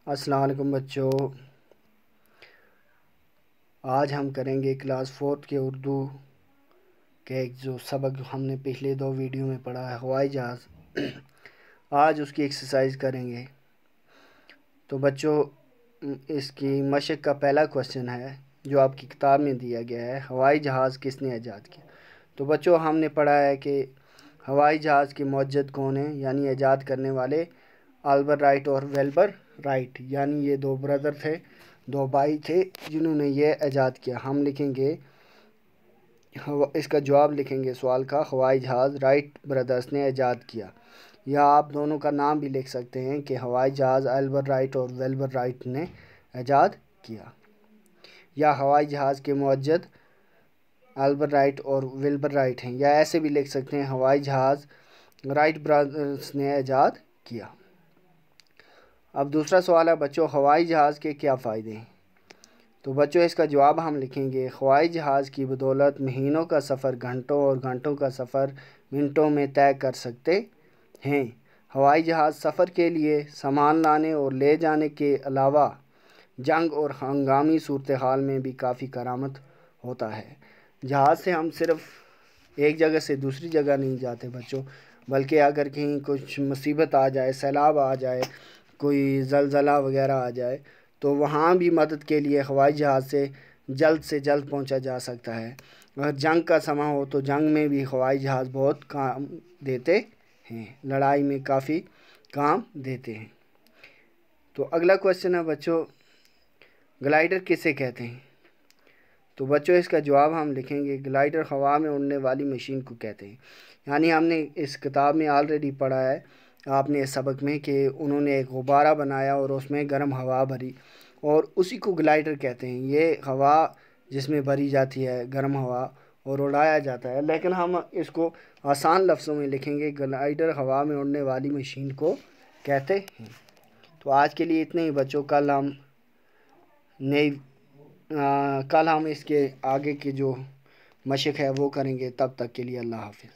السلام علیکم بچوں، آج ہم کریں گے کلاس 4 کے اردو کے جو سبق ہم نے پچھلے 2 ویڈیو میں پڑھا ہے ہوائی جہاز۔ آج اس کی ایکسرسائز کریں گے۔ تو بچوں اس کی مشق کا پہلا کوسچن ہے جو آپ کی کتاب میں دیا گیا ہے، ہوائی جہاز کس نے ایجاد کیا؟ تو بچوں ہم نے پڑھا ہے کہ ہوائی جہاز کے موجد کون ہیں، یعنی ایجاد کرنے والے آلبرٹ رائٹ اور ویلبر رائٹ، یعنی یہ 2 بردر تھے، 2 بھائی تھے جنہوں نے یہ ایجاد کیا۔ ہم لکھیں گے اس کا جواب لکھیں گے سوال کا، ہوائی جہاز رائٹ بردرز نے ایجاد کیا، یا آپ دونوں کا نام بھی لکھ سکتے ہیں کہ ہوائی جہاز آلبرٹ رائٹ اور ویلبر رائٹ نے ایجاد کیا، یا ہوائی جہاز کے موجد آلبرٹ رائٹ اور ویلبر رائٹ ہیں، یا ایسے بھی لکھ سکتے ہیں ہوائی جہاز رائٹ برادرز نے ایجاد کیا۔ اب دوسرا سوال ہے بچوں، ہوائی جہاز کے کیا فائدے ہیں؟ تو بچوں اس کا جواب ہم لکھیں گے، ہوائی جہاز کی بدولت مہینوں کا سفر گھنٹوں اور گھنٹوں کا سفر منٹوں میں طے کر سکتے ہیں۔ ہوائی جہاز سفر کے لیے سامان لانے اور لے جانے کے علاوہ جنگ اور ہنگامی صورتحال میں بھی کافی کارآمد ہوتا ہے۔ جہاز سے ہم صرف ایک جگہ سے دوسری جگہ نہیں جاتے بچوں، بلکہ اگر کہیں کچھ مصیبت آ جائے، سیلاب آ جائے، کوئی زلزلہ وغیرہ آ جائے تو وہاں بھی مدد کے لیے ہوائی جہاز سے جلد پہنچا جا سکتا ہے۔ اگر جنگ کا سماں ہو تو جنگ میں بھی ہوائی جہاز بہت کام دیتے ہیں، لڑائی میں کافی کام دیتے ہیں۔ تو اگلا کوسچن ہے بچوں، گلائڈر کسے کہتے ہیں؟ تو بچوں اس کا جواب ہم لکھیں گے، گلائڈر ہوا میں اڑنے والی مشین کو کہتے ہیں۔ یعنی ہم نے اس کتاب میں آلریڈی پڑھا ہے آپ نے اس سبق میں کہ انہوں نے ایک غبارہ بنایا اور اس میں گرم ہوا بھری اور اسی کو گلائڈر کہتے ہیں۔ یہ ہوا جس میں بھری جاتی ہے گرم ہوا اور اڑایا جاتا ہے، لیکن ہم اس کو آسان لفظوں میں لکھیں گے، گلائڈر ہوا میں اڑنے والی مشین کو کہتے ہیں۔ تو آج کے لیے اتنے ہی بچوں، کل ہم اس کے آگے کی جو مشق ہے وہ کریں گے، تب تک کے لیے اللہ حافظ۔